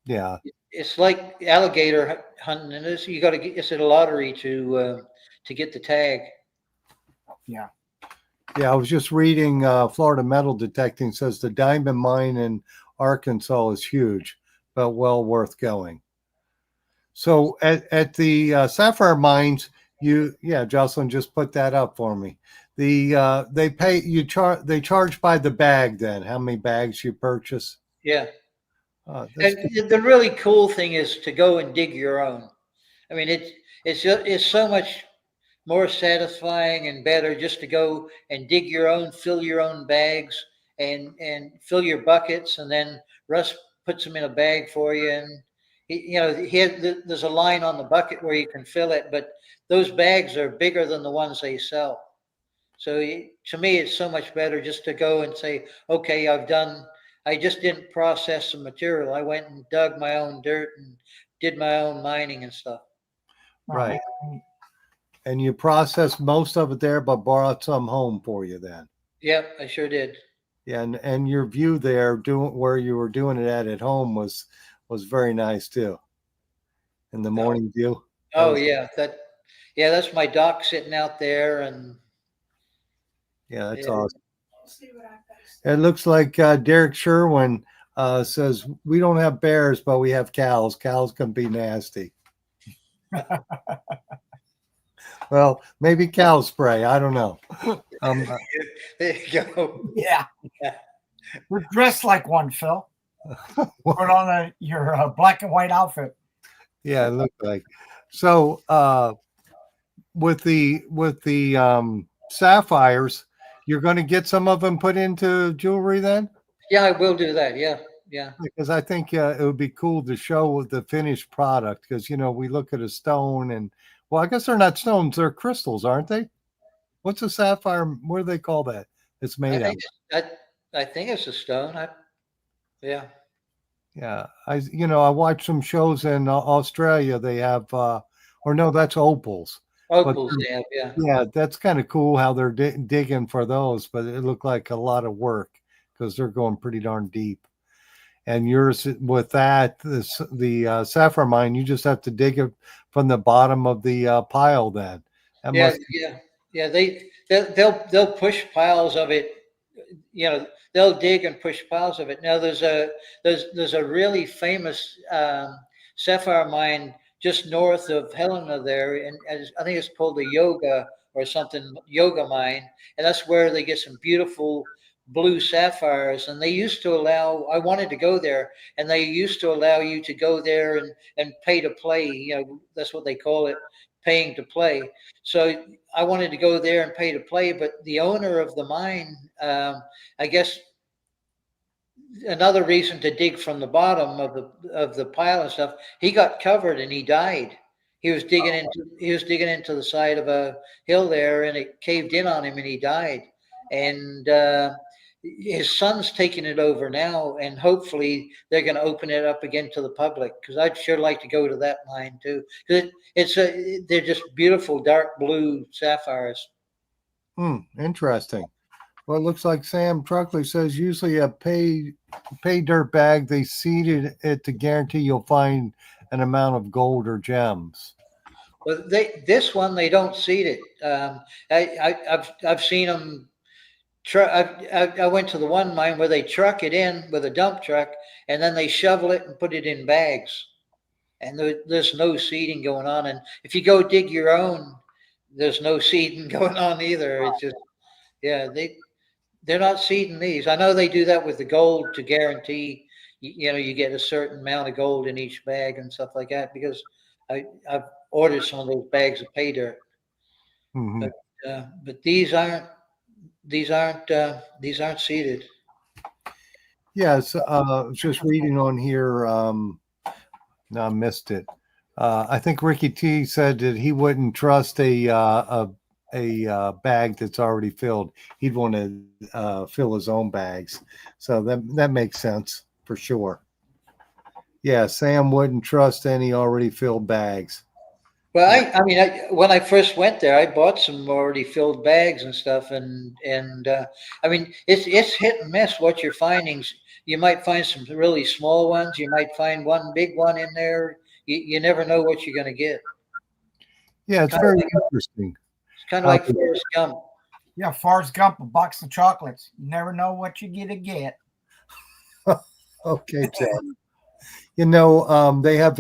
yeah, it's like alligator hunting, and you got to get. It's a lottery to get the tag. Yeah. yeah. I was just reading. Florida Metal Detecting says the diamond mine in Arkansas is huge, but well worth going. So at the Sapphire mines, Jocelyn just put that up for me. They charge by the bag. Then how many bags you purchase? Yeah. That's And the really cool thing is to go and dig your own. I mean, it's so much more satisfying and better just to go and dig your own, fill your own bags, and fill your buckets, and then Russ puts them in a bag for you. And there's a line on the bucket where you can fill it, but those bags are bigger than the ones they sell. So to me, it's so much better just to go and say, okay, I just didn't process some material. I went and dug my own dirt and did my own mining and stuff. right. And you processed most of it there, but brought some home for you then. Yep, I sure did. Yeah, and your view there, doing where you were doing it at home was very nice too. In the morning view. Oh yeah, that's my dock sitting out there, and Yeah, that's yeah. awesome. See what I posted. It looks like Derek Sherwin says we don't have bears, but we have cows. Cows can be nasty. Well, maybe cow spray. I don't know. There you go. Yeah. We're dressed like one, Phil. Put on your black and white outfit. Yeah, it looked like. So with the sapphires, you're going to get some of them put into jewelry then? Yeah, I will do that. Yeah, yeah. Because I think it would be cool to show the finished product. Because we look at a stone and I guess they're not stones; they're crystals, aren't they? What's a sapphire? What do they call that? It's I made of. think I think it's a stone. Yeah. Yeah, I watch some shows in Australia. They have, or no, that's opals. Opals, they have, yeah. Yeah, that's kind of cool how they're digging for those, but it looked like a lot of work because they're going pretty darn deep. And yours with that, the sapphire mine, you just have to dig it from the bottom of the pile. Then that Yeah, must, yeah. They'll push piles of it. They'll dig and push piles of it. Now there's a really famous sapphire mine just north of Helena there, and I think it's called the Yoga or something, Yoga mine, and that's where they get some beautiful blue sapphires. And they used to allow, I wanted to go there, and they used to allow you to go there and pay to play. That's what they call it, paying to play. So I wanted to go there and pay to play, but the owner of the mine, I guess, another reason to dig from the bottom of the pile and stuff, he got covered and he died. He was digging into the side of a hill there, and it caved in on him, and he died. And his son's taking it over now, and hopefully they're going to open it up again to the public, because I'd sure like to go to that mine too. They're just beautiful dark blue sapphires. interesting. Well, it looks like Sam Truckley says usually a pay dirt bag, they seeded it to guarantee you'll find an amount of gold or gems. Well, this one they don't seed it. I've seen them. I went to the one mine where they truck it in with a dump truck, and then they shovel it and put it in bags, and there's no seeding going on. And if you go dig your own, there's no seeding going on either. It's just, yeah, they're not seeding these. I know they do that with the gold to guarantee, you get a certain amount of gold in each bag and stuff like that, because I've ordered some of those bags of pay dirt. Mhm. But these aren't seeded. Yes, just reading on here. No, I missed it. I think Ricky T said that he wouldn't trust a bag that's already filled. He'd want to fill his own bags. So that makes sense for sure. Yeah, Sam wouldn't trust any already filled bags. Well, I mean, when I first went there, I bought some already filled bags and stuff, and I mean, it's hit and miss what you're finding. You might find some really small ones. You might find one big one in there. You never know what you're going to get. Yeah, it's Kind of very like interesting. it's kind of How like Forrest Gump. Yeah, Forrest Gump, a box of chocolates. You never know what you're gonna get. Okay, Chad. They have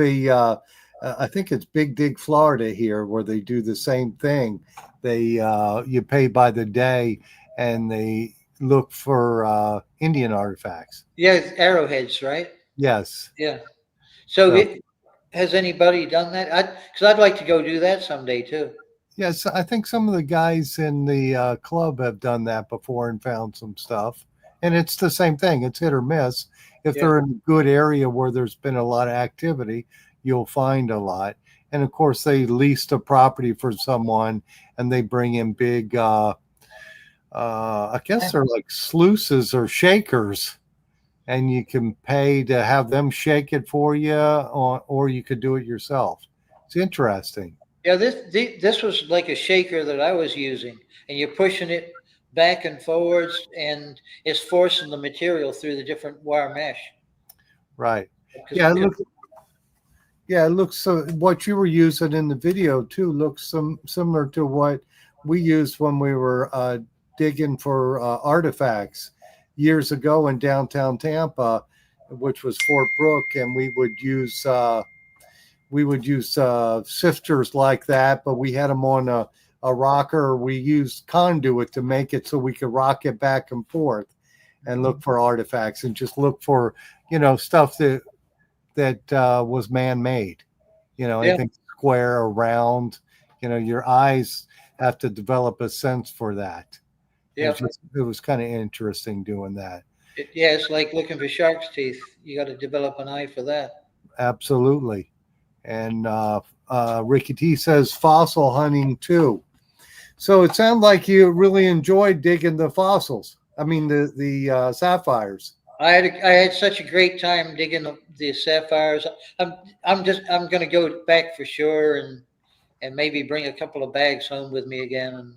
I think it's Big Dig, Florida here, where they do the same thing. You pay by the day, and they look for Indian artifacts. Yeah, it's arrowheads, right? Yes. Yeah. So So, has anybody done that? Because I'd like to go do that someday too. yes, I think some of the guys in the club have done that before and found some stuff. And it's the same thing. It's hit or miss. If Yeah. they're in a good area where there's been a lot of activity, you'll find a lot. And of course, they leased a property for someone, and they bring in big, I guess they're like sluices or shakers, and you can pay to have them shake it for you, or you could do it yourself. It's interesting. Yeah, this was like a shaker that I was using, and you're pushing it back and forwards, and it's forcing the material through the different wire mesh. Right. Because Yeah, it looks so. What you were using in the video too looks similar to what we used when we were digging for artifacts years ago in downtown Tampa, which was Fort Brooke, and we would use sifters like that, but we had them on a rocker. We used conduit to make it so we could rock it back and forth and look for artifacts, and just look for stuff that was man-made. yeah, Anything square or round. Your eyes have to develop a sense for that. yeah, It was kind of interesting doing that. yeah. It's like looking for shark's teeth. You got to develop an eye for that. Absolutely. And Ricky T says fossil hunting too. So it sounded like you really enjoyed digging the fossils. I mean the sapphires. I had such a great time digging the sapphires. I'm going to go back for sure, and maybe bring a couple of bags home with me again and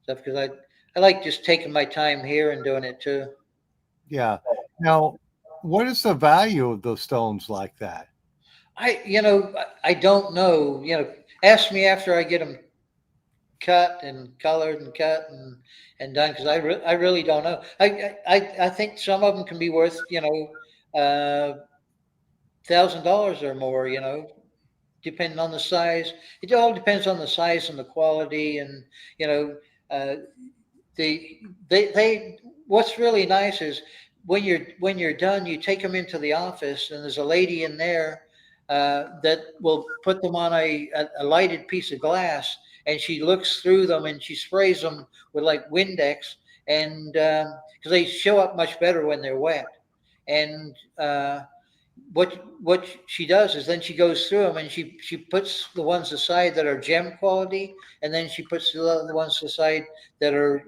stuff, because I like just taking my time here and doing it too. Yeah. Now, what is the value of those stones like that? I don't know. Ask me after I get them cut and colored and cut and done, because I really don't know. I think some of them can be worth $1,000 or more. Depending on the size. It all depends on the size and the quality, and you know uh, they what's really nice is when you're done, you take them into the office, and there's a lady in there that will put them on a lighted piece of glass, and she looks through them, and she sprays them with like Windex, and because they show up much better when they're wet. And what she does is then she goes through them, and she puts the ones aside that are gem quality, and then she puts the other ones aside that are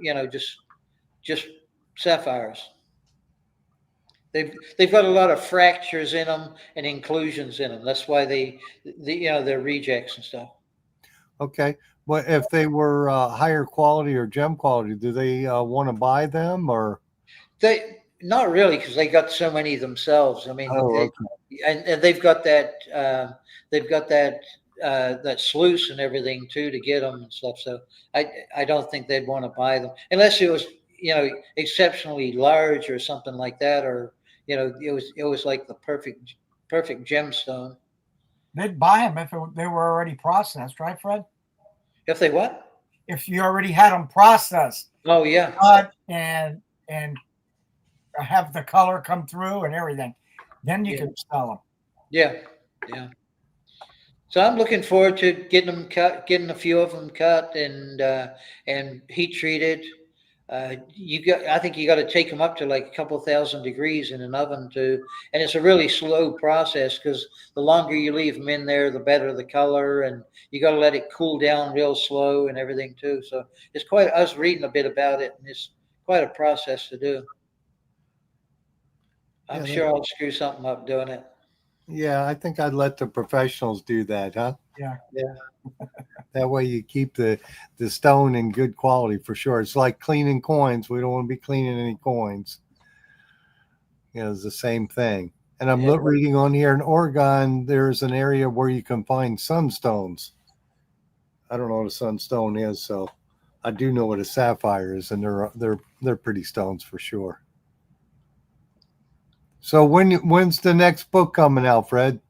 just sapphires. They've got a lot of fractures in them and inclusions in them. That's why they're rejects and stuff. Okay. But if they were higher quality or gem quality, do they want to buy them or? They not really, because they got so many themselves. I mean, Oh, okay. and they've got that sluice and everything too to get them and stuff. So I don't think they'd want to buy them unless it was exceptionally large or something like that, or it was like the perfect gemstone. They'd buy them if they were already processed, right, Fred? If they what? If you already had them processed, Oh, yeah. cut and have the color come through and everything, then you Yeah. can sell them. Yeah. Yeah. So I'm looking forward to getting them cut, getting a few of them cut and heat treated. I think you got to take them up to like a couple thousand degrees in an oven and it's a really slow process because the longer you leave them in there, the better the color, and you got to let it cool down real slow and everything too. So it's quite. I was reading a bit about it, and it's quite a process to do. I'm Yeah, sure I'll screw something up doing it. yeah, I think I'd let the professionals do that, huh? Yeah. Yeah. That way you keep the stone in good quality for sure. It's like cleaning coins. We don't want to be cleaning any coins. It's the same thing. And I'm Yeah. reading on here in Oregon, there's an area where you can find sunstones. I don't know what a sunstone is, so I do know what a sapphire is, and they're pretty stones for sure. So when's the next book coming out, Fred?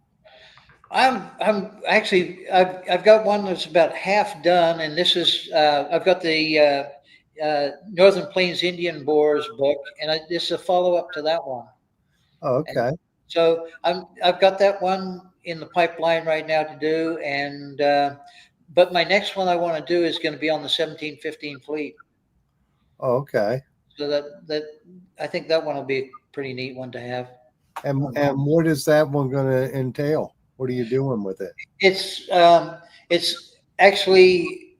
I'm actually I've got one that's about half done, and this is I've got the Northern Plains Indian Boars book, and this is a follow up to that one. Oh, And okay. so I've got that one in the pipeline right now to do, and but my next one I want to do is going to be on the 1715 fleet. Oh, okay. So that I think that one will be a pretty neat one to have. And what is that one going to entail? What are you doing with it? It's actually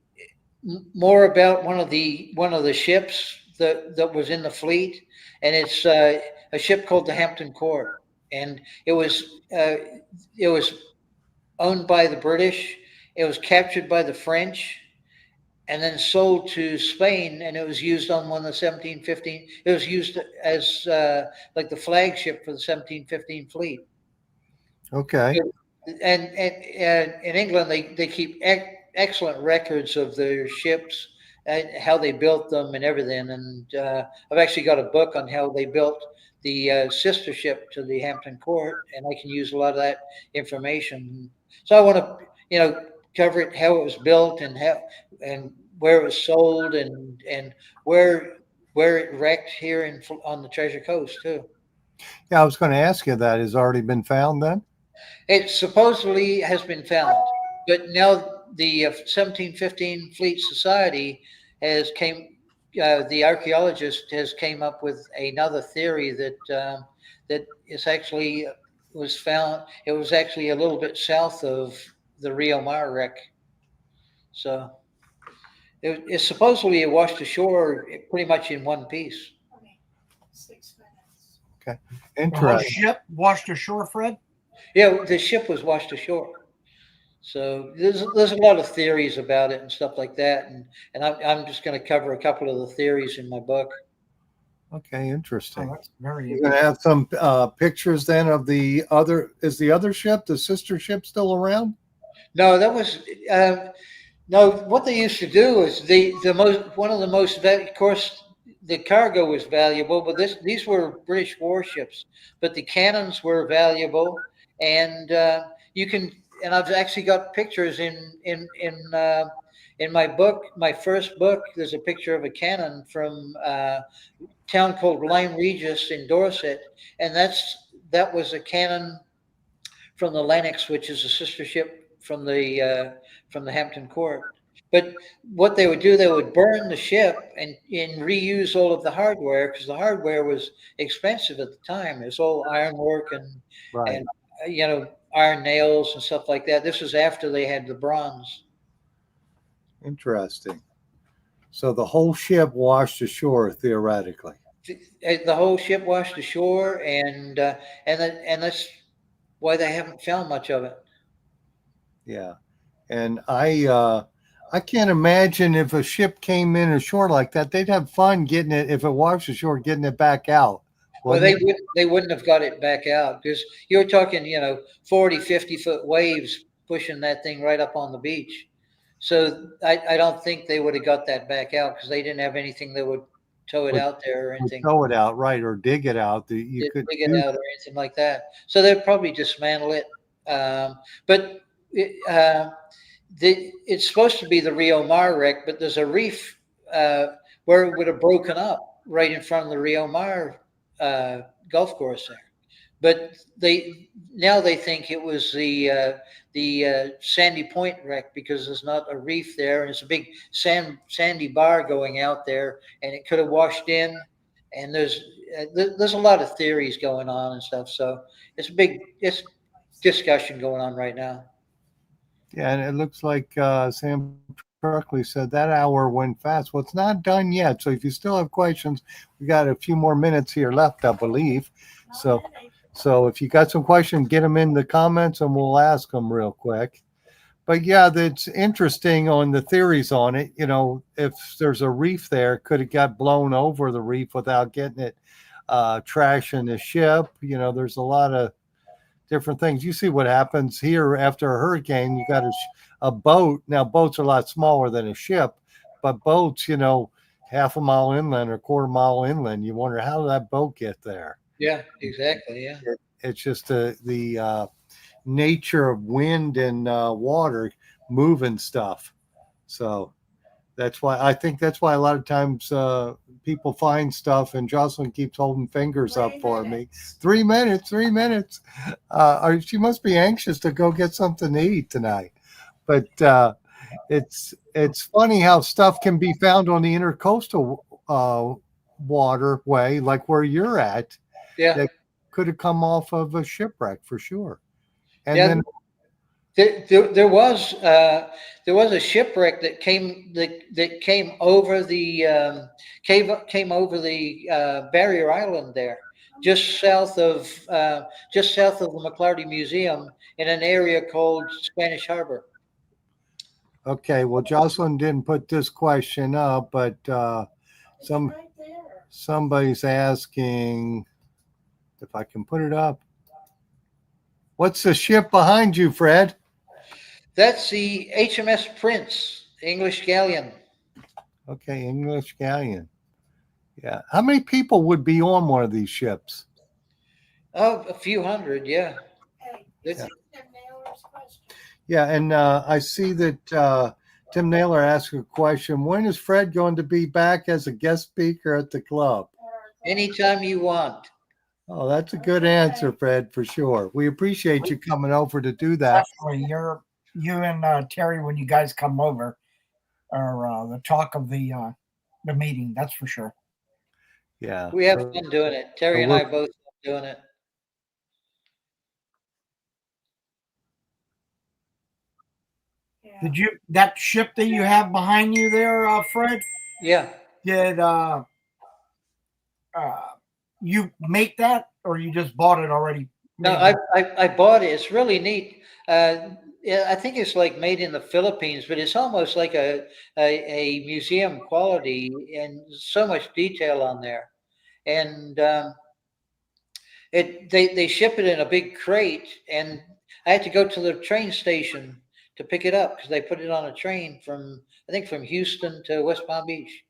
more about one of the ships that was in the fleet, and it's a ship called the Hampton Court, and it was owned by the British. It was captured by the French, and then sold to Spain, and it was used on one of the 1715. It was used as like the flagship for the 1715 fleet. Okay. And in England, they keep excellent records of their ships and how they built them and everything. And I've actually got a book on how they built the sister ship to the Hampton Court, and I can use a lot of that information. So I want to, cover it, how it was built, and where it was sold, and where it wrecked here on the Treasure Coast too. Yeah, I was going to ask you that. Has already been found then? It supposedly has been found, but now the 1715 Fleet Society the archaeologist has came up with another theory that is actually was found. It was actually a little bit south of the Rio Mar wreck, so it supposedly washed ashore pretty much in one piece. Okay, 6 minutes. Okay. The whole Interesting. ship washed ashore, Fred? Yeah, the ship was washed ashore. So there's a lot of theories about it and stuff like that, and I'm just going to cover a couple of the theories in my book. Okay, Oh, interesting. that's very You're going to have some pictures then of the other. Is the other ship, the sister ship, still around? No, that was no. What they used to do is the most one of the most of course the cargo was valuable, but these were British warships, but the cannons were valuable, and you can. And I've actually got pictures in my book, my first book. There's a picture of a cannon from a town called Lyme Regis in Dorset, and that was a cannon from the Lennox, which is a sister ship from the Hampton Court. But what they would do, they would burn the ship and reuse all of the hardware, because the hardware was expensive at the time. It was all ironwork Right. and iron nails and stuff like that. This was after they had the bronze. Interesting. So the whole ship washed ashore theoretically. The whole ship washed ashore, and that's why they haven't found much of it. Yeah. And I can't imagine if a ship came in ashore like that, they'd have fun getting it if it washed ashore, getting it back out. Well, wouldn't it? they wouldn't have got it back out because you're talking, 40, 50-foot waves pushing that thing right up on the beach. So I don't think they would have got that back out because they didn't have anything that would tow it Would- out there or Would anything, tow it out, right, or dig it out. You dig could it do. out or anything like that. So they'd probably dismantle it But it's supposed to be the Rio Mar wreck, but there's a reef where it would have broken up right in front of the Rio Mar golf course there. But they think it was the Sandy Point wreck because there's not a reef there, and it's a big sandy bar going out there, and it could have washed in. And there's a lot of theories going on and stuff. So it's discussion going on right now. Yeah, and it looks like Sam Truckley said that hour went fast. Well, it's not done yet. So if you still have questions, we got a few more minutes here left, I believe. So if you got some questions, get them in the comments and we'll ask them real quick. But yeah, that's interesting on the theories on it. You know, if there's a reef there, could it got blown over the reef without getting it trashing the ship? You know, there's a lot of different things. You see what happens here after a hurricane. You got a boat. Now, boats are a lot smaller than a ship, but boats, you know, half a mile inland or quarter mile inland, you wonder how did that boat get there? Yeah, exactly. Yeah. It's just the nature of wind and water moving stuff. So that's why a lot of times people find stuff, and Jocelyn keeps holding fingers up for me. 3 minutes, 3 minutes. She must be anxious to go get something to eat tonight. But it's funny how stuff can be found on the intercoastal waterway, like where you're at. Yeah. That could have come off of a shipwreck for sure. And Yeah. then There was a shipwreck that came over the came over the barrier island there, just south of the McClarty Museum in an area called Spanish Harbor. okay, well, Jocelyn didn't put this question up, but It's some right there. somebody's asking if I can put it up. What's the ship behind you, Fred? That's the HMS Prince, English galleon. Okay, English galleon. Yeah. How many people would be on one of these ships? Oh, a few hundred, yeah. Hey, This- this is Tim Naylor's question. Yeah, and I see that Tim Naylor asked a question. When is Fred going to be back as a guest speaker at the club? Anytime you want. Oh, that's a good answer, Fred, for sure. We appreciate you coming over to do that. Definitely, you and Terry, when you guys come over, are the talk of the meeting. That's for sure. Yeah. We have fun doing it. Terry and I both love doing it. Yeah. Did you that ship that you have behind you there, Fred? Yeah. Did you make that, or you just bought it already? No, I bought it. It's really neat. Yeah, I think it's like made in the Philippines, but it's almost like a museum quality, and so much detail on there. And they ship it in a big crate, and I had to go to the train station to pick it up because they put it on a train from Houston to West Palm Beach.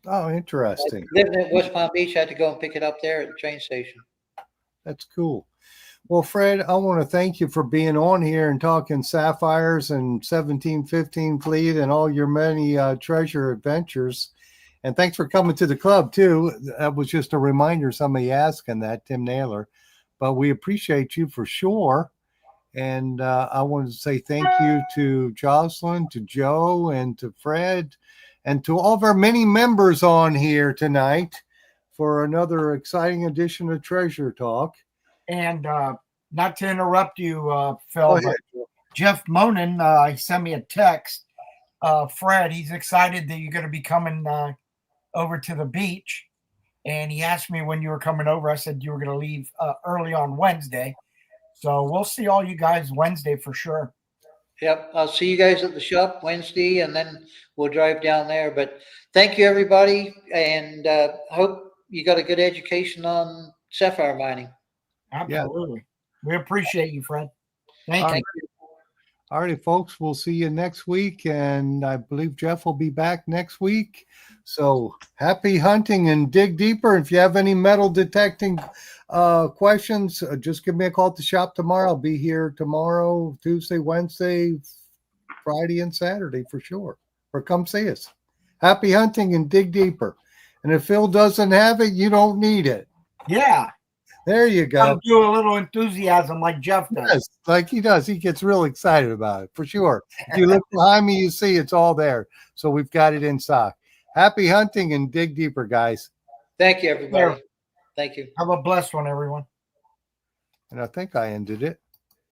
Oh, interesting. Living at West Palm Beach, I had to go and pick it up there at the train station. That's cool. Well, Fred, I want to thank you for being on here and talking Sapphires and 1715 fleet and all your many treasure adventures. And thanks for coming to the club, too. That was just a reminder, somebody asking that, Tim Naylor. But we appreciate you for sure. And I wanted to say thank you to Jocelyn, to Joe, and to Fred, and to all of our many members on here tonight for another exciting edition of Treasure Talk. And not to interrupt you, Go Phil, ahead, but Joe. Jeff Monin sent me a text. Fred, he's excited that you're going to be coming over to the beach. And he asked me when you were coming over. I said you were going to leave early on Wednesday. So we'll see all you guys Wednesday for sure. Yep, I'll see you guys at the shop Wednesday, and then we'll drive down there. But thank you, everybody, and hope you got a good education on sapphire mining. Absolutely. We appreciate you, Fred. Thank All you. right. All righty, folks, we'll see you next week. And I believe Jeff will be back next week. So happy hunting and dig deeper. If you have any metal detecting questions, just give me a call at the shop tomorrow. I'll be here tomorrow, Tuesday, Wednesday, Friday, and Saturday for sure. Or come see us. Happy hunting and dig deeper. And if Phil doesn't have it, you don't need it. Yeah. There you go. I'll do a little enthusiasm like Jeff does. Yes, like he does. He gets real excited about it for sure. If you look behind me, you see it's all there. So we've got it in stock. Happy hunting and dig deeper, guys. Thank you, everybody. Thank you. Have a blessed one, everyone. And I think I ended it.